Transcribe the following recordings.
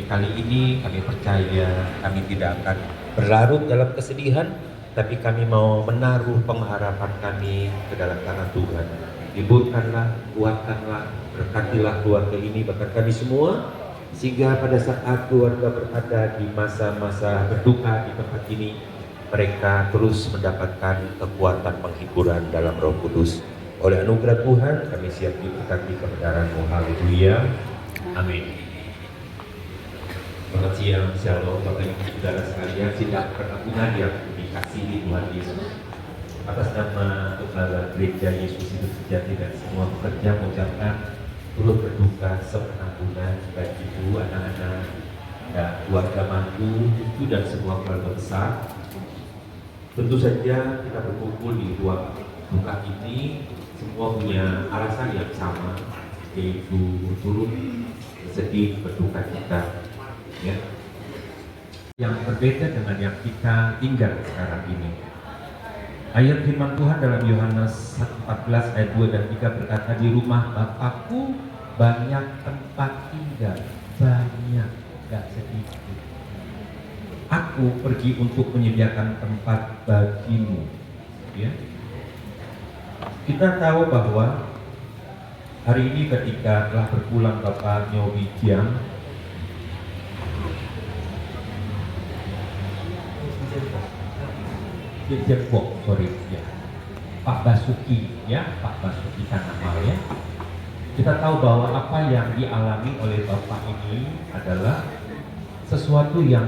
kali ini kami percaya kami tidak akan berlarut dalam kesedihan, tapi kami mau menaruh pengharapan kami ke dalam tangan Tuhan. Hiburkanlah, kuatkanlah, berkatilah keluarga ini, bahkan kami semua, sehingga pada saat keluarga berada di masa-masa berduka di tempat ini, mereka terus mendapatkan kekuatan penghiburan dalam Roh Kudus. Oleh anugerah Tuhan, kami siap diberkati kebenaran-Mu. Haleluya. Amin. Selamat siang, Shalom, Bapak Ibu Saudara sekalian, sidang perkampungan yang dikasihi Tuhan Yesus. Atas nama Kepala Gereja Yesus Hidup Sejati dan semua pekerja mengucapkan turut berduka sepenanggungan bagi ibu, anak-anak, dan keluarga mantu, cucu dan semua keluarga besar. Tentu saja kita berkumpul di ruang duka ini semua punya alasan yang sama, yaitu turut sedih berduka cita. Ya. Yang berbeda dengan yang kita tinggal sekarang ini. Ayat firman Tuhan dalam Yohanes 14 ayat 2 dan 3 berkata, di rumah Bapakku banyak tempat tinggal, banyak, gak sedikit. Aku pergi untuk menyediakan tempat bagimu. Ya. Kita tahu bahwa hari ini ketika telah berpulang Bapak Nyobi Jiang, ya, Pak Basuki, ya, Pak Basuki Tanamal, ya. Kita tahu bahwa apa yang dialami oleh Bapak ini adalah sesuatu yang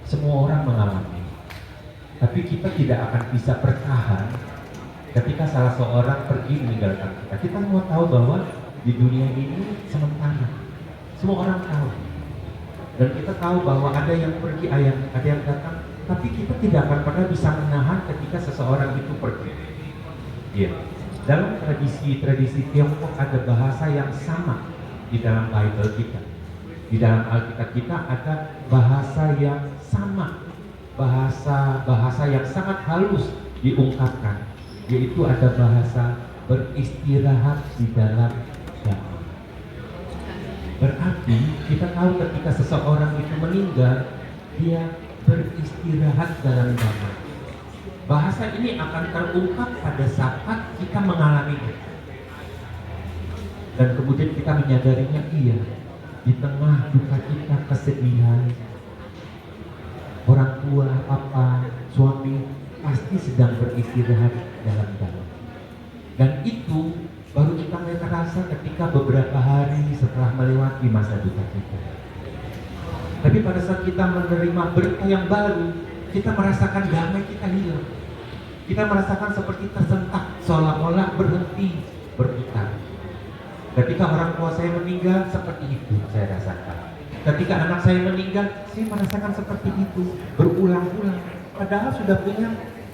semua orang mengalami. Tapi kita tidak akan bisa bertahan ketika salah seorang pergi meninggalkan kita. Kita semua tahu bahwa di dunia ini sementara. Semua orang tahu. Dan kita tahu bahwa ada yang pergi, ada yang datang. Tapi kita tidak akan pernah bisa menahan ketika seseorang itu pergi. Ya. Dalam tradisi Tiongkok ada bahasa yang sama di dalam Bible kita. Di dalam Alkitab kita ada bahasa yang sama. Bahasa yang sangat halus diungkapkan. Yaitu ada bahasa beristirahat di dalam damai. Berarti kita tahu ketika seseorang itu meninggal, dia beristirahat dalam damai. Bahasa ini akan terungkap pada saat kita mengalaminya. Dan kemudian kita menyadarinya, iya, di tengah duka kita, kesedihan, orang tua, papa, suami pasti sedang beristirahat dalam damai. Dan itu baru kita mulai terasa ketika beberapa hari setelah melewati masa duka kita. Tapi pada saat kita menerima berkah yang baru, kita merasakan damai kita hilang. Kita merasakan seperti tersentak, seolah-olah berhenti berputar. Ketika orang tua saya meninggal, seperti itu saya rasakan. Ketika anak saya meninggal, saya merasakan seperti itu berulang-ulang. Padahal sudah punya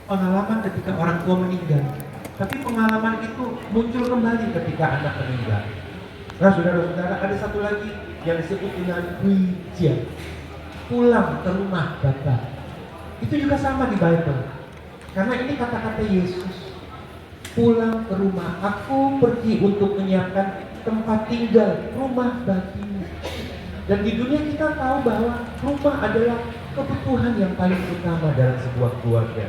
pengalaman ketika orang tua meninggal. Tapi pengalaman itu muncul kembali ketika anak meninggal. Nah, saudara-saudara, ada satu lagi yang disebut dengan wijaya, pulang ke rumah Bapa. Itu juga sama di Bible. Karena ini kata-kata Yesus, pulang ke rumah, aku pergi untuk menyiapkan tempat tinggal, rumah bagimu. Dan di dunia kita tahu bahwa rumah adalah kebutuhan yang paling utama dalam sebuah keluarga.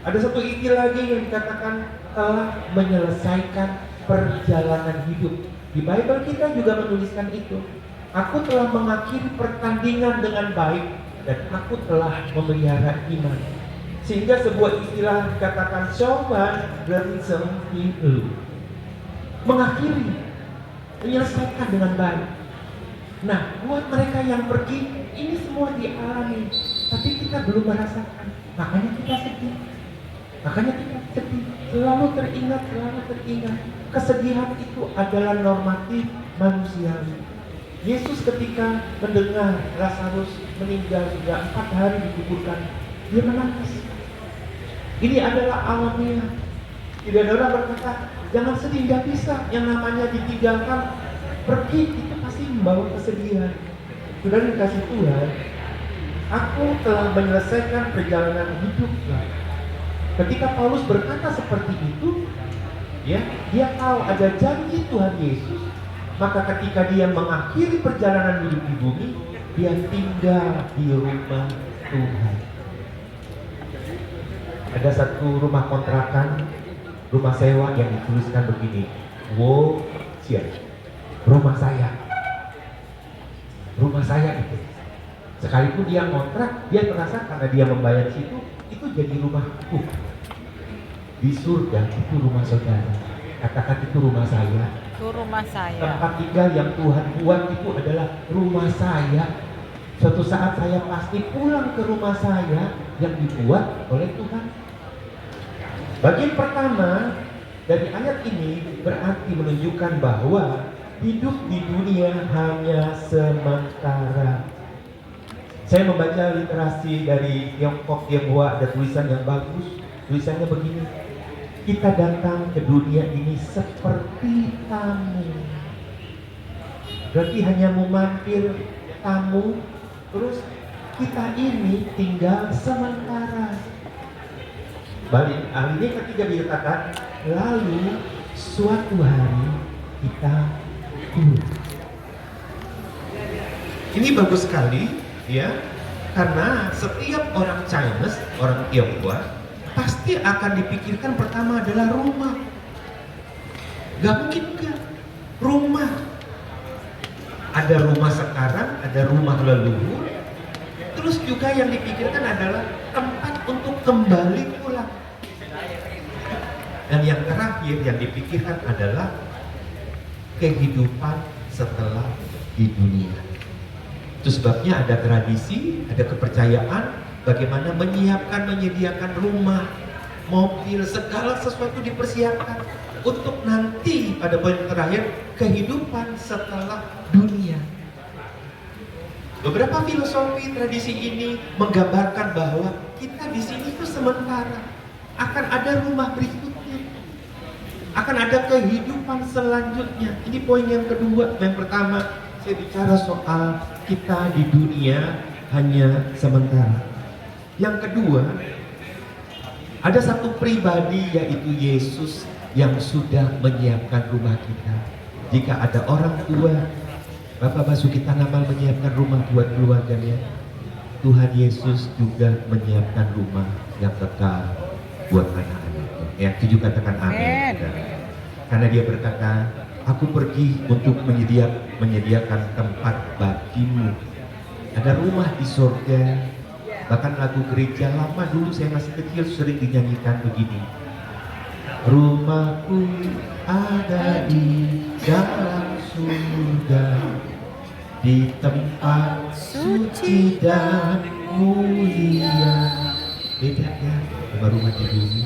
Ada satu istilah lagi yang dikatakan telah menyelesaikan perjalanan hidup. Di Bible kita juga menuliskan itu. Aku telah mengakhiri pertandingan dengan baik dan aku telah memelihara iman. Sehingga sebuah istilah dikatakan Shoman Glenisem Hilu, mengakhiri, menyelesaikan dengan baik. Nah, buat mereka yang pergi, ini semua dialami, tapi kita belum merasakan. Makanya kita sedih. Selalu teringat. Kesedihan itu adalah normatif manusiawi. Yesus ketika mendengar Lazarus meninggal sudah 4 hari dikuburkan, dia menangis. Ini adalah alamiah. Tidak ada orang berkata, jangan sedih, tidak bisa. Yang namanya ditinggalkan, pergi, itu pasti membawa kesedihan. Sudah dikasih Tuhan, aku telah menyelesaikan perjalanan hidup. Ketika Paulus berkata seperti itu, ya, dia tahu ada janji Tuhan Yesus. Maka ketika dia mengakhiri perjalanan hidup di bumi, dia tinggal di rumah Tuhan. Ada satu rumah kontrakan, rumah sewa yang dituliskan begini, wow, siap, rumah saya itu. Sekalipun dia ngontrak, dia merasa karena dia membayar situ, itu jadi rumahku. Di surga itu rumah saudara. Katakan itu rumah saya. Itu rumah saya. Tempat tinggal yang Tuhan buat itu adalah rumah saya. Suatu saat saya pasti pulang ke rumah saya yang dibuat oleh Tuhan. Bagian pertama dari ayat ini berarti menunjukkan bahwa hidup di dunia hanya sementara. Saya membaca literasi dari Tiongkok Tionghoa, ada tulisan yang bagus. Tulisannya begini: kita datang ke dunia ini seperti tamu. Berarti hanya mau mampir tamu, terus kita ini tinggal sementara. Balik ini ketiga dikatakan, lalu suatu hari kita pulang. Ini bagus sekali, ya, karena setiap orang Chinese, orang Tionghoa pasti akan dipikirkan pertama adalah rumah. Gak mungkin enggak. Rumah. Ada rumah sekarang, ada rumah leluhur. Terus juga yang dipikirkan adalah tempat untuk kembali pulang. Dan yang terakhir yang dipikirkan adalah kehidupan setelah di dunia. Itu sebabnya ada tradisi, ada kepercayaan bagaimana menyediakan rumah, mobil, segala sesuatu dipersiapkan untuk nanti pada poin terakhir kehidupan setelah dunia. Beberapa filosofi tradisi ini menggambarkan bahwa kita di sini itu sementara, akan ada rumah berikutnya, akan ada kehidupan selanjutnya. Ini poin yang kedua. Yang pertama saya bicara soal kita di dunia hanya sementara. Yang kedua, ada satu pribadi yaitu Yesus yang sudah menyiapkan rumah kita. Jika ada orang tua, Bapak Basuki Tanamal menyiapkan rumah buat keluarganya, Tuhan Yesus juga menyiapkan rumah yang kekal buat anak-anaknya. Yang tujuh katakan amin. Karena dia berkata, aku pergi untuk menyediakan tempat bagimu. Ada rumah di surga. Bahkan lagu gereja lama dulu saya masih kecil sering dinyanyikan begini. Rumahku ada di dalam surga, di tempat suci dan mulia. Beda ya sama rumah di bumi.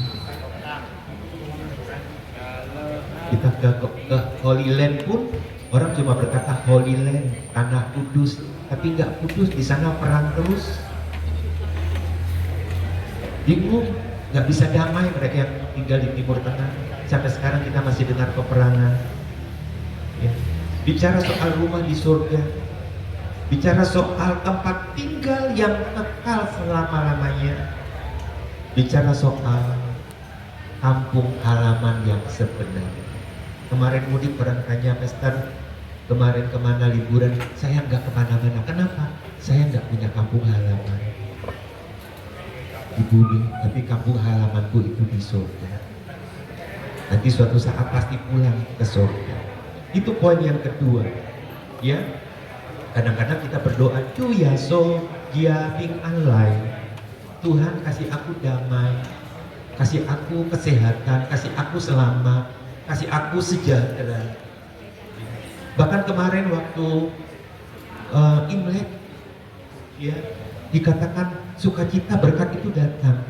Kita ke Holy Land pun orang cuma berkata Holy Land, tanah kudus, tapi nggak kudus, di sana perang terus. Bingung, nggak bisa damai mereka yang tinggal di Timur Tengah. Sampai sekarang kita masih dengar peperangan. Ya. Bicara soal rumah di surga, bicara soal tempat tinggal yang kekal selama-lamanya, bicara soal kampung halaman yang sebenarnya. Kemarin mudik orang tanya, Pastor, kemarin kemana liburan? Saya nggak kemana-mana. Kenapa? Saya nggak punya kampung halaman di bumi, tapi kampung halamanku itu di surga. Nanti suatu saat pasti pulang ke surga. Itu poin yang kedua. Ya, kadang-kadang kita berdoa, Cu Yaso Giaping Anlai, Tuhan kasih aku damai, kasih aku kesehatan, kasih aku selamat, kasih aku sejahtera. Bahkan kemarin waktu Imlek, ya, dikatakan sukacita berkat itu datang,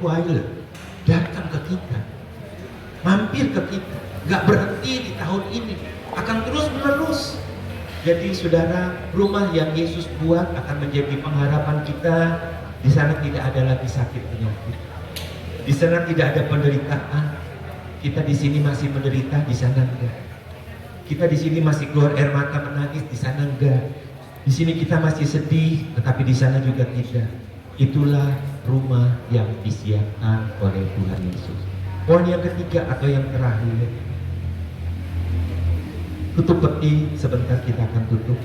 datang ke kita, mampir ke kita, nggak berhenti di tahun ini, akan terus menerus. Jadi saudara, rumah yang Yesus buat akan menjadi pengharapan kita. Di sana tidak ada lagi sakit penyakit, di sana tidak ada penderitaan. Kita di sini masih menderita, di sana enggak. Kita di sini masih keluar air mata menangis, di sana enggak. Di sini kita masih sedih, tetapi di sana juga tidak. Itulah rumah yang disiapkan oleh Tuhan Yesus. Poin yang ketiga atau yang terakhir, tutup peti sebentar, kita akan tutup.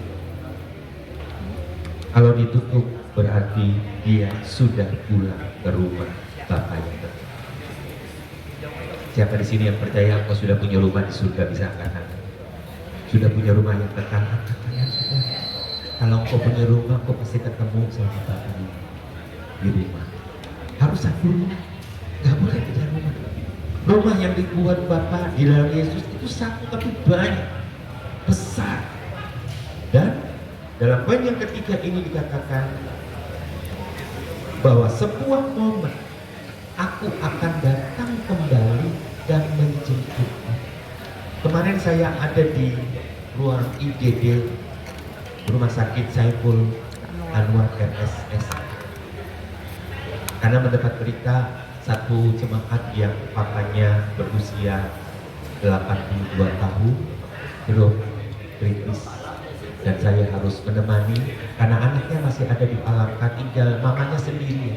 Kalau ditutup berarti dia sudah pulang ke rumah Bapaknya. Siapa di sini yang percaya engkau sudah punya rumah di surga, bisa angkat tangan? Sudah punya rumah yang kekal, angkat tangan sudah. Kalau engkau punya rumah, engkau pasti ketemu sama Bapak di rumah. Harus satu rumah, nggak boleh beda rumah. Rumah yang dibuat Bapak di dalam Yesus itu satu tapi banyak, besar. Dan dalam poin yang ketiga ini dikatakan bahwa sebuah momen aku akan datang kembali dan menjemputmu. Kemarin saya ada di ruang IGD Rumah Sakit Saiful Anwar RSS, karena mendapat berita satu jemaat yang papanya berusia 82 tahun belum kritis, dan saya harus menemani karena anaknya masih ada di Alangkah, tinggal mamanya sendiri.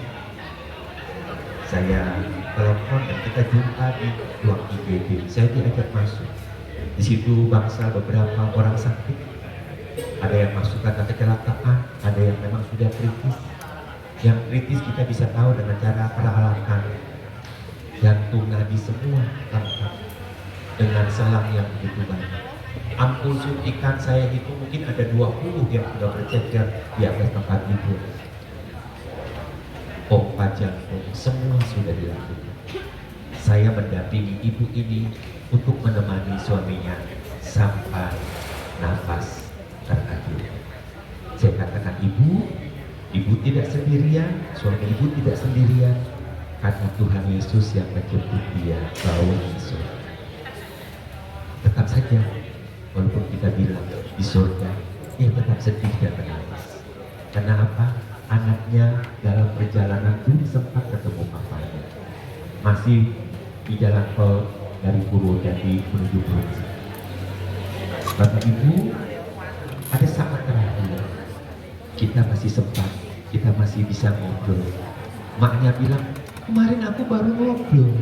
Saya telepon dan kita jumpa di ruang IGD. Saya diajak masuk. Di situ bangsa beberapa orang sakit. Ada yang masuk karena kecelakaan, ada yang memang sudah kritis. Yang kritis kita bisa tahu dengan cara peralatan jantung, nadi semua lengkap dengan selang yang begitu banyak. Ampul suntikan saya itu mungkin ada 20 yang sudah bercecer di atas tempat tidur. Pompa jantung semua sudah dilakukan. Saya mendampingi ibu ini untuk menemani suaminya sampai nafas terakhir. Saya katakan, ibu tidak sendirian, suami ibu tidak sendirian, karena Tuhan Yesus yang menjemput dia bawa ke surga. Tetap saja, walaupun kita bilang di surga, dia tetap sedih dan menangis. Karena apa? Anaknya dalam perjalanan belum sempat ketemu papanya. Masih di jalan tol dari Purwodadi menuju Brunei. Bapak Ibu, ada saat terakhir kita masih sempat, kita masih bisa ngobrol. Maknya bilang, kemarin aku baru ngobrol.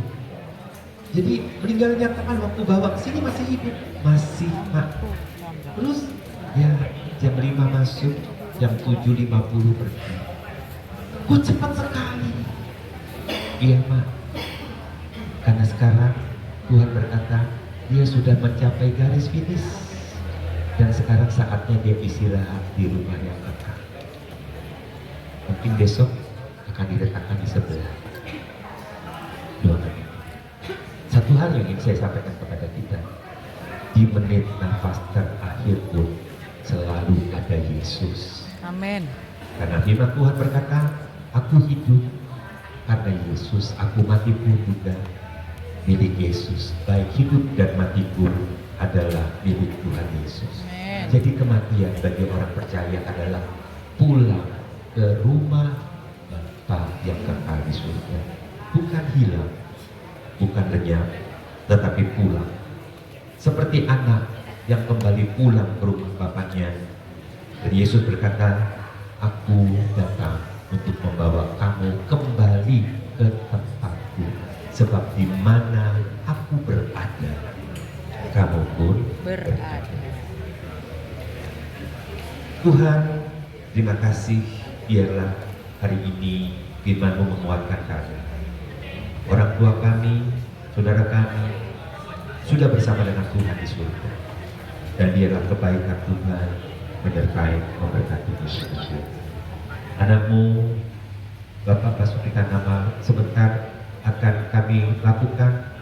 Jadi meninggalnya kapan, waktu bawa ke sini masih hidup, masih mak. Terus ya jam 5 masuk, jam 7.50 pergi. Kok cepat sekali? Iya mak, karena sekarang Tuhan berkata dia sudah mencapai garis finish dan sekarang saatnya dia istirahat di rumah yang kekal. Mungkin besok akan diletakkan di sebelah. Doakan. Satu hal yang ingin saya sampaikan kepada kita, di menit nafas terakhir pun selalu ada Yesus. Amin. Karena firman Tuhan berkata, aku hidup karena Yesus, aku mati pun juga milik Yesus. Baik hidup dan matiku adalah milik Tuhan Yesus. Amen. Jadi kematian bagi orang percaya adalah pulang ke rumah Bapa yang kekal di surga. Bukan hilang, bukan lenyap, tetapi pulang. Seperti anak yang kembali pulang ke rumah bapaknya. Dan Yesus berkata, aku datang untuk membawa kamu kembali ke tempatku, sebab di mana aku berada, kamu pun berada. Tuhan, terima kasih, biarlah hari ini firman-Mu menguatkan kami. Orang tua kami, saudara kami, sudah bersama dengan Tuhan di surga. Dan biarlah kebaikan Tuhan menyertai memberkati kita. Anakmu, Bapak Basuki Nama, sebentar akan kami lakukan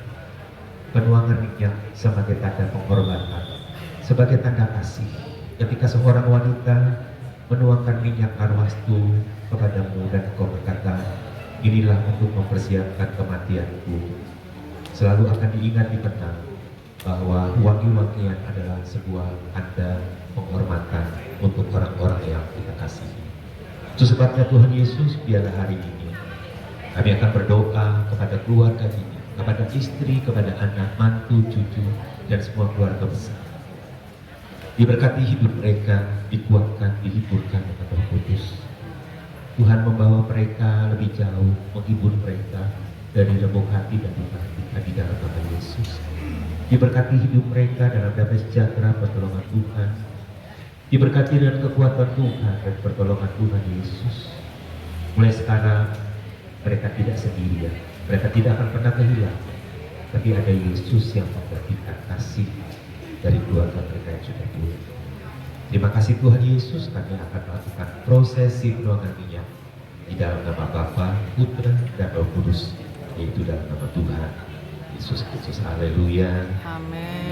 penuangan minyak sebagai tanda penghormatan, sebagai tanda kasih. Ketika seorang wanita menuangkan minyak arwastu kepadamu dan kau berkata, inilah untuk mempersiapkan kematianku, selalu akan diingat di benak bahwa wangi-wangian adalah sebuah tanda penghormatan untuk orang-orang yang kita kasihi. Itu sebabnya Tuhan Yesus, biarlah hari ini kami akan berdoa kepada keluarga ini, kepada istri, kepada anak, mantu, cucu, dan semua keluarga besar. Diberkati hidup mereka, dikuatkan, dihiburkan dengan Roh Kudus. Tuhan membawa mereka lebih jauh, menghibur mereka dari lembut hati dan duka kita di dalam nama Yesus. Diberkati hidup mereka dalam damai sejahtera pertolongan Tuhan. Diberkati dengan kekuatan Tuhan dan pertolongan Tuhan Yesus. Mulai sekarang mereka tidak sendirian, mereka tidak akan pernah kehilangan. Tapi ada Yesus yang memberikan kasih dari keluarga mereka yang sudah tua. Terima kasih Tuhan Yesus, kami akan melakukan prosesi penuangan minyak di dalam nama Bapa, Putra, dan Roh Kudus, yaitu dalam nama Tuhan Yesus Kristus. Haleluya. Amin.